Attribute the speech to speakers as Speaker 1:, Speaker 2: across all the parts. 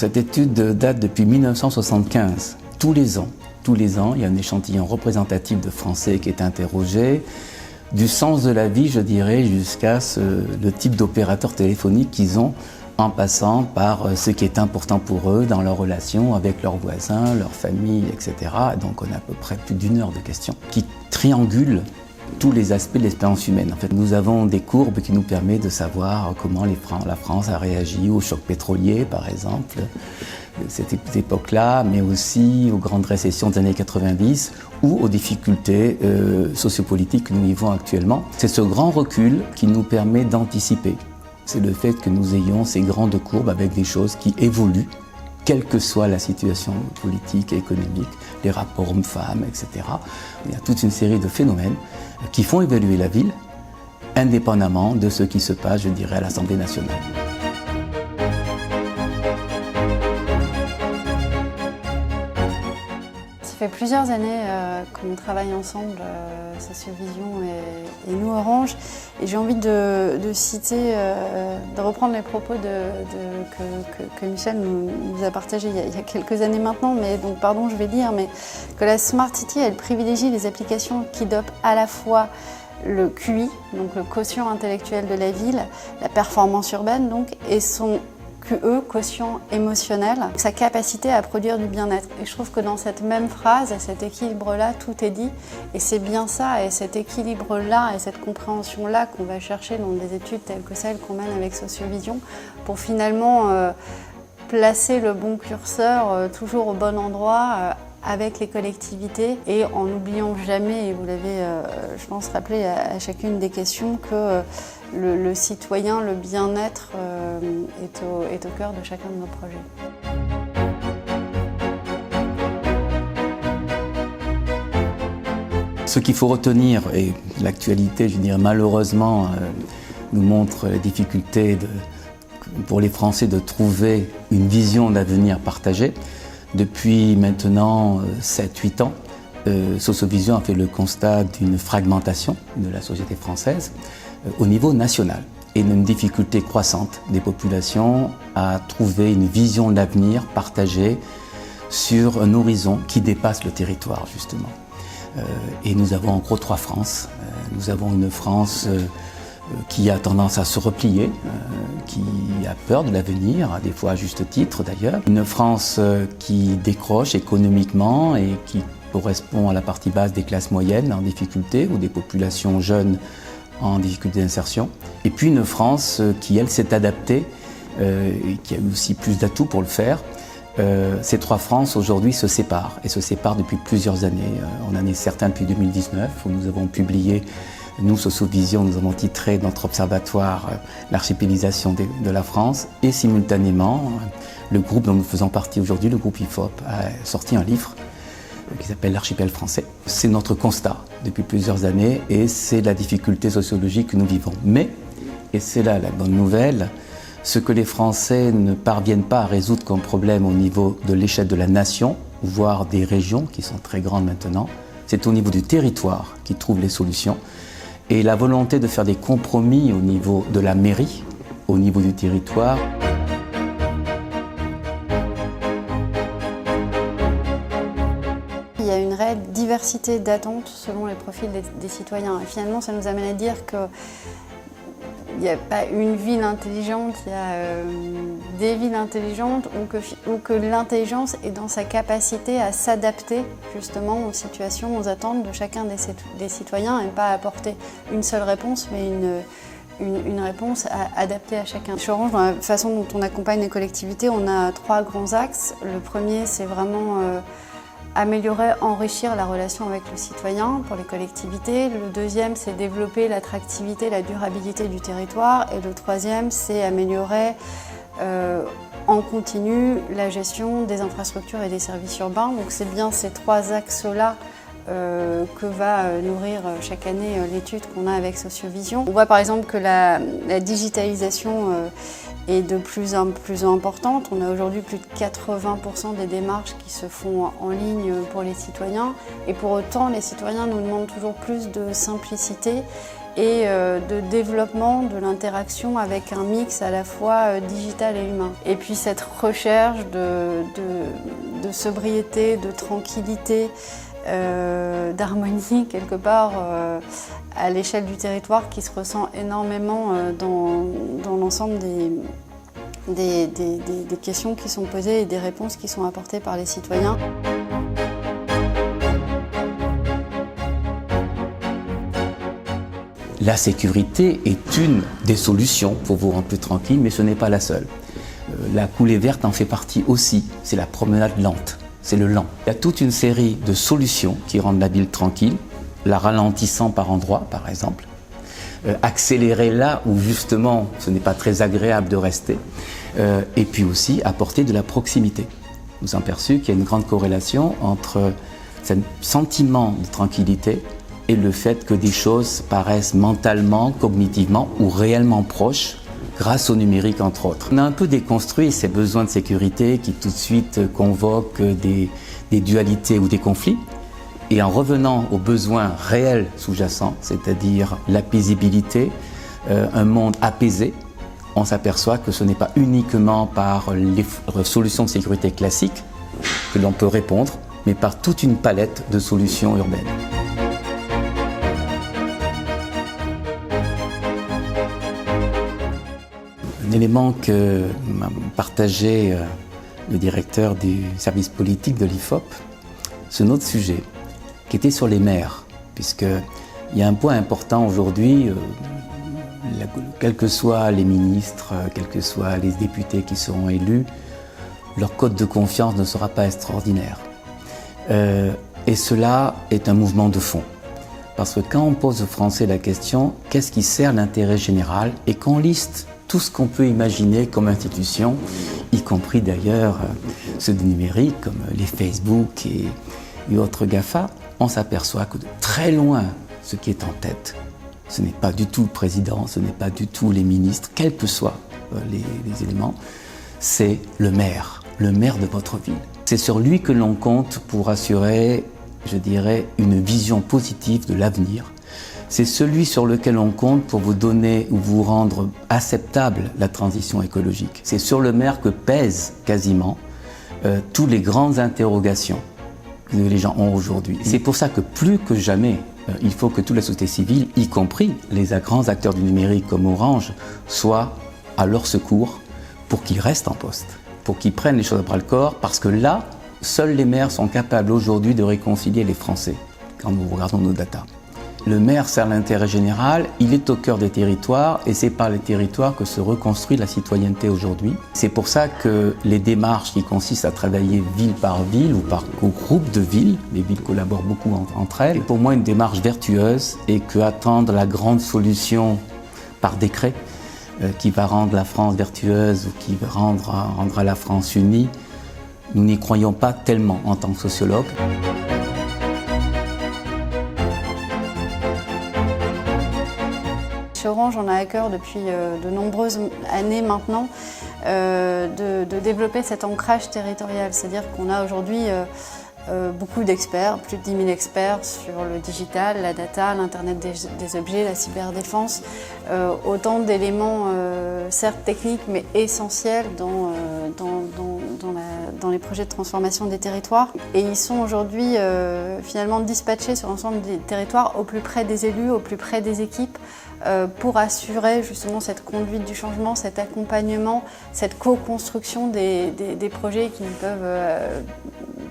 Speaker 1: cette étude date depuis 1975. Tous les ans, il y a un échantillon représentatif de Français qui est interrogé, du sens de la vie, je dirais, jusqu'à le type d'opérateur téléphonique qu'ils ont, en passant par ce qui est important pour eux dans leur relation avec leurs voisins, leur famille, etc. Donc on a à peu près plus d'1 heure de questions qui triangulent tous les aspects de l'expérience humaine. En fait, nous avons des courbes qui nous permettent de savoir comment la France a réagi au choc pétrolier, par exemple, cette époque-là, mais aussi aux grandes récessions des années 90 ou aux difficultés sociopolitiques que nous vivons actuellement. C'est ce grand recul qui nous permet d'anticiper. C'est le fait que nous ayons ces grandes courbes avec des choses qui évoluent, quelle que soit la situation politique et économique, les rapports hommes-femmes, etc. Il y a toute une série de phénomènes qui font évoluer la ville, indépendamment de ce qui se passe, je dirais, à l'Assemblée nationale.
Speaker 2: Ça fait plusieurs années qu'on travaille ensemble, Sociovision et nous Orange, et j'ai envie de citer, de reprendre les propos que Michel nous a partagés il y a quelques années maintenant, mais donc pardon, je vais lire, mais que la Smart City, elle privilégie les applications qui dopent à la fois le QI, donc le quotient intellectuel de la ville, la performance urbaine donc, et son QE, quotient émotionnel, sa capacité à produire du bien-être. Et je trouve que dans cette même phrase, cet équilibre-là, tout est dit. Et c'est bien ça, et cet équilibre-là, et cette compréhension-là qu'on va chercher dans des études telles que celles qu'on mène avec Sociovision, pour finalement placer le bon curseur toujours au bon endroit, avec les collectivités et en n'oubliant jamais, et vous l'avez, je pense, rappelé à chacune des questions, que le citoyen, le bien-être est au cœur de chacun de nos projets.
Speaker 1: Ce qu'il faut retenir, et l'actualité, je dirais malheureusement, nous montre les difficultés pour les Français de trouver une vision d'avenir partagée. Depuis maintenant 7-8 ans, Sociovision a fait le constat d'une fragmentation de la société française au niveau national et d'une difficulté croissante des populations à trouver une vision de l'avenir partagée sur un horizon qui dépasse le territoire, justement. Et nous avons en gros 3 France. Nous avons une France qui a tendance à se replier, qui a peur de l'avenir, des fois à juste titre d'ailleurs. Une France qui décroche économiquement et qui correspond à la partie basse des classes moyennes en difficulté ou des populations jeunes en difficulté d'insertion. Et puis une France qui, elle, s'est adaptée et qui a eu aussi plus d'atouts pour le faire. Ces 3 France aujourd'hui se séparent et se séparent depuis plusieurs années. On en est certain depuis 2019 où nous avons publié, nous, Sociovision, nous avons titré notre observatoire l'archipélisation de la France et simultanément, le groupe dont nous faisons partie aujourd'hui, le groupe IFOP, a sorti un livre qui s'appelle L'archipel français. C'est notre constat depuis plusieurs années et c'est la difficulté sociologique que nous vivons. Mais, et c'est là la bonne nouvelle, ce que les Français ne parviennent pas à résoudre comme problème au niveau de l'échelle de la nation, voire des régions qui sont très grandes maintenant, c'est au niveau du territoire qu'ils trouvent les solutions. Et la volonté de faire des compromis au niveau de la mairie, au niveau du territoire.
Speaker 2: Il y a une réelle diversité d'attentes selon les profils des citoyens. Et finalement, ça nous amène à dire qu'il n'y a pas une ville intelligente, il y a des villes intelligentes ou que l'intelligence est dans sa capacité à s'adapter justement aux situations, aux attentes de chacun des citoyens et pas apporter une seule réponse, mais une réponse adaptée à chacun. Chez Orange, dans la façon dont on accompagne les collectivités, on a 3 grands axes. Le premier, c'est vraiment améliorer, enrichir la relation avec le citoyen pour les collectivités. Le deuxième, c'est développer l'attractivité, la durabilité du territoire. Et le troisième, c'est améliorer en continu la gestion des infrastructures et des services urbains. Donc c'est bien ces 3 axes-là que va nourrir chaque année l'étude qu'on a avec Sociovision. On voit par exemple que la digitalisation est de plus en plus importante. On a aujourd'hui plus de 80% des démarches qui se font en ligne pour les citoyens. Et pour autant, les citoyens nous demandent toujours plus de simplicité et de développement de l'interaction avec un mix à la fois digital et humain. Et puis cette recherche de sobriété, de tranquillité, d'harmonie quelque part à l'échelle du territoire qui se ressent énormément dans l'ensemble des questions qui sont posées et des réponses qui sont apportées par les citoyens.
Speaker 1: La sécurité est une des solutions pour vous rendre plus tranquille, mais ce n'est pas la seule. La coulée verte en fait partie aussi, c'est la promenade lente, c'est le lent. Il y a toute une série de solutions qui rendent la ville tranquille, la ralentissant par endroits par exemple, accélérer là où justement ce n'est pas très agréable de rester, et puis aussi apporter de la proximité. Nous avons perçu qu'il y a une grande corrélation entre ce sentiment de tranquillité et le fait que des choses paraissent mentalement, cognitivement ou réellement proches grâce au numérique entre autres. On a un peu déconstruit ces besoins de sécurité qui tout de suite convoquent des dualités ou des conflits. Et en revenant aux besoins réels sous-jacents, c'est-à-dire la paisibilité, un monde apaisé, on s'aperçoit que ce n'est pas uniquement par les solutions de sécurité classiques que l'on peut répondre, mais par toute une palette de solutions urbaines. Un élément que m'a partagé le directeur du service politique de l'IFOP, c'est un autre sujet qui était sur les maires, puisqu'il y a un point important aujourd'hui, quels que soient les ministres, quels que soient les députés qui seront élus, leur code de confiance ne sera pas extraordinaire. Et cela est un mouvement de fond. Parce que quand on pose aux Français la question « qu'est-ce qui sert l'intérêt général ?» et qu'on liste tout ce qu'on peut imaginer comme institution, y compris d'ailleurs ceux du numérique comme les Facebook et autres GAFA, on s'aperçoit que de très loin, ce qui est en tête, ce n'est pas du tout le président, ce n'est pas du tout les ministres, quels que soient les éléments, c'est le maire de votre ville. C'est sur lui que l'on compte pour assurer, je dirais, une vision positive de l'avenir. C'est celui sur lequel on compte pour vous donner ou vous rendre acceptable la transition écologique. C'est sur le maire que pèsent quasiment toutes les grandes interrogations que les gens ont aujourd'hui. C'est pour ça que plus que jamais, il faut que toute la société civile, y compris les grands acteurs du numérique comme Orange, soient à leur secours pour qu'ils restent en poste, pour qu'ils prennent les choses à bras-le-corps, parce que là, seuls les maires sont capables aujourd'hui de réconcilier les Français quand nous regardons nos datas. Le maire sert l'intérêt général, il est au cœur des territoires et c'est par les territoires que se reconstruit la citoyenneté aujourd'hui. C'est pour ça que les démarches qui consistent à travailler ville par ville ou par groupe de villes, les villes collaborent beaucoup entre elles, est pour moi une démarche vertueuse et qu'attendre la grande solution par décret qui va rendre la France vertueuse ou qui rendra la France unie, nous n'y croyons pas tellement en tant que sociologues.
Speaker 2: Chez Orange, on a à cœur depuis de nombreuses années maintenant de développer cet ancrage territorial. C'est-à-dire qu'on a aujourd'hui beaucoup d'experts, plus de 10 000 experts sur le digital, la data, l'Internet des objets, la cyberdéfense. Autant d'éléments certes techniques mais essentiels dans les projets de transformation des territoires. Et ils sont aujourd'hui finalement dispatchés sur l'ensemble des territoires au plus près des élus, au plus près des équipes, pour assurer justement cette conduite du changement, cet accompagnement, cette co-construction des projets qui ne peuvent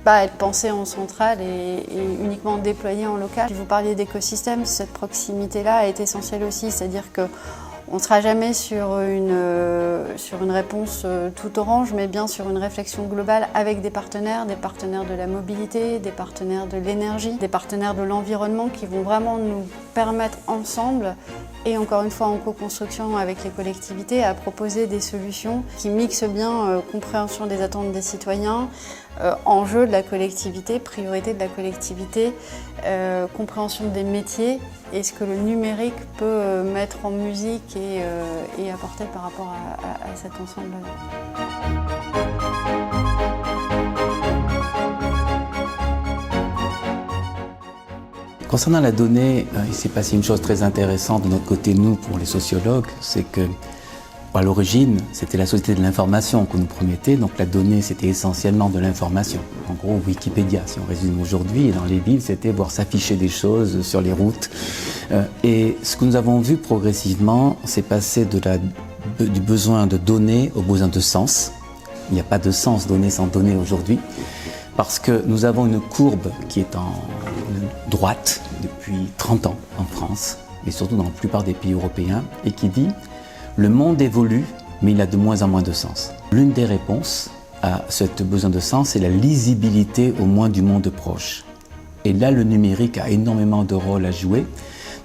Speaker 2: pas être pensés en centrale et uniquement déployés en local. Si vous parliez d'écosystème, cette proximité-là est essentielle aussi, c'est-à-dire qu'on ne sera jamais sur une réponse tout Orange, mais bien sur une réflexion globale avec des partenaires de la mobilité, des partenaires de l'énergie, des partenaires de l'environnement qui vont vraiment nous permettre ensemble, et encore une fois en co-construction avec les collectivités, à proposer des solutions qui mixent bien compréhension des attentes des citoyens, enjeux de la collectivité, priorité de la collectivité, compréhension des métiers et ce que le numérique peut mettre en musique et apporter par rapport à cet ensemble-là.
Speaker 1: Concernant la donnée, il s'est passé une chose très intéressante de notre côté, nous, pour les sociologues, c'est que à l'origine, c'était la société de l'information qu'on nous promettait, donc la donnée, c'était essentiellement de l'information. En gros, Wikipédia, si on résume aujourd'hui, et dans les villes, c'était voir s'afficher des choses sur les routes. Et ce que nous avons vu progressivement, c'est passer du besoin de données au besoin de sens. Il n'y a pas de sens donné sans données aujourd'hui, parce que nous avons une courbe qui est en droite depuis 30 ans en France, et surtout dans la plupart des pays européens, et qui dit le monde évolue, mais il a de moins en moins de sens. L'une des réponses à ce besoin de sens, c'est la lisibilité au moins du monde proche. Et là, le numérique a énormément de rôle à jouer,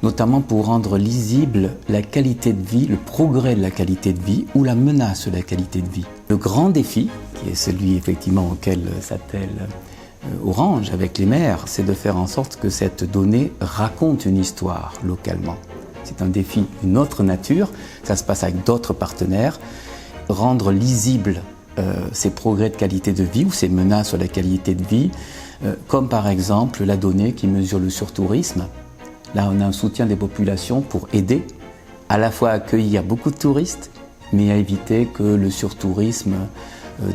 Speaker 1: notamment pour rendre lisible la qualité de vie, le progrès de la qualité de vie ou la menace de la qualité de vie. Le grand défi, qui est celui effectivement auquel s'attelle Orange avec les maires, c'est de faire en sorte que cette donnée raconte une histoire localement. C'est un défi d'une autre nature, ça se passe avec d'autres partenaires. Rendre lisibles ces progrès de qualité de vie ou ces menaces sur la qualité de vie, comme par exemple la donnée qui mesure le surtourisme. Là, on a un soutien des populations pour aider à la fois à accueillir beaucoup de touristes, mais à éviter que le surtourisme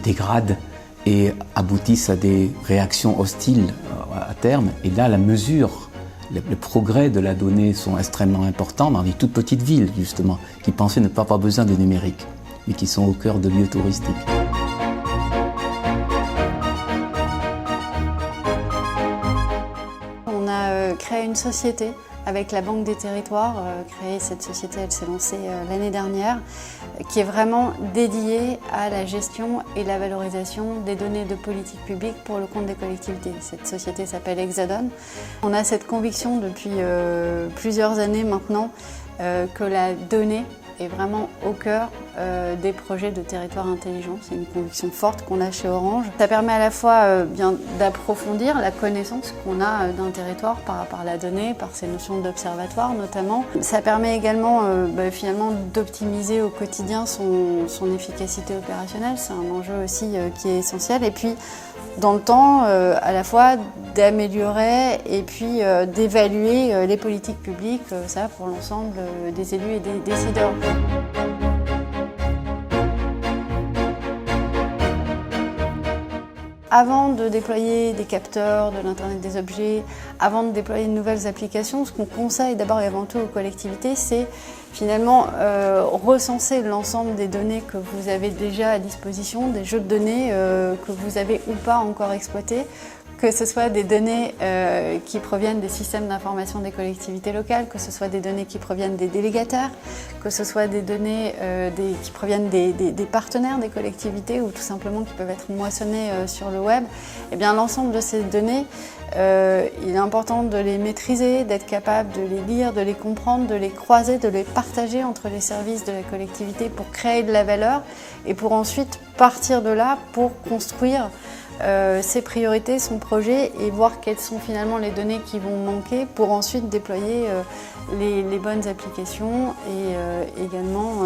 Speaker 1: dégrade et aboutisse à des réactions hostiles à terme. Et là, la mesure, les progrès de la donnée sont extrêmement importants dans les toutes petites villes, justement, qui pensaient ne pas avoir besoin de numérique, mais qui sont au cœur de lieux touristiques.
Speaker 2: On a créé une société avec la Banque des Territoires. Cette société, elle s'est lancée l'année dernière, qui est vraiment dédiée à la gestion et la valorisation des données de politique publique pour le compte des collectivités. Cette société s'appelle Hexadone. On a cette conviction depuis plusieurs années maintenant que la donnée est vraiment au cœur des projets de territoire intelligent. C'est une conviction forte qu'on a chez Orange. Ça permet à la fois bien d'approfondir la connaissance qu'on a d'un territoire par rapport à la donnée, par ces notions d'observatoire notamment. Ça permet également finalement d'optimiser au quotidien son efficacité opérationnelle. C'est un enjeu aussi qui est essentiel. Et puis dans le temps, à la fois d'améliorer et puis d'évaluer les politiques publiques, ça pour l'ensemble des élus et des décideurs. Avant de déployer des capteurs, de l'Internet des objets, avant de déployer de nouvelles applications, ce qu'on conseille d'abord et avant tout aux collectivités, c'est finalement recenser l'ensemble des données que vous avez déjà à disposition, des jeux de données que vous avez ou pas encore exploités, que ce soit des données qui proviennent des systèmes d'information des collectivités locales, que ce soit des données qui proviennent des délégataires, que ce soit des données qui proviennent des partenaires des collectivités ou tout simplement qui peuvent être moissonnées sur le web. Eh bien, l'ensemble de ces données, il est important de les maîtriser, d'être capable de les lire, de les comprendre, de les croiser, de les partager entre les services de la collectivité pour créer de la valeur et pour ensuite partir de là pour construire ses priorités, son projet et voir quelles sont finalement les données qui vont manquer pour ensuite déployer les bonnes applications et également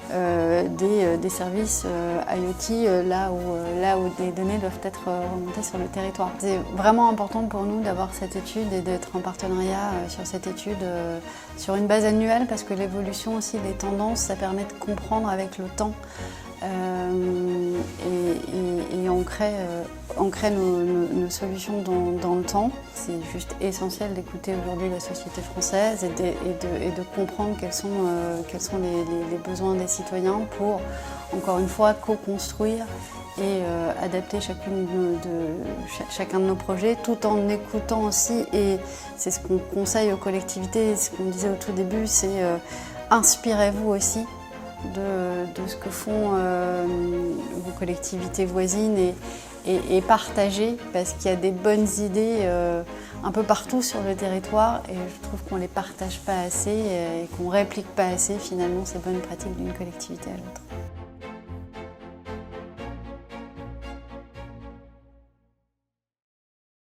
Speaker 2: des services IoT là où des données doivent être remontées sur le territoire. C'est vraiment important pour nous d'avoir cette étude et d'être en partenariat sur cette étude sur une base annuelle parce que l'évolution aussi des tendances, ça permet de comprendre avec le temps et on crée nos solutions dans le temps. C'est juste essentiel d'écouter aujourd'hui la société française et de comprendre quels sont les besoins des citoyens pour, encore une fois, co-construire et adapter chacun de nos projets tout en écoutant aussi, et c'est ce qu'on conseille aux collectivités, ce qu'on disait au tout début, c'est inspirez-vous aussi de ce que font vos collectivités voisines et partagez parce qu'il y a des bonnes idées un peu partout sur le territoire et je trouve qu'on ne les partage pas assez et qu'on ne réplique pas assez finalement ces bonnes pratiques d'une collectivité à l'autre.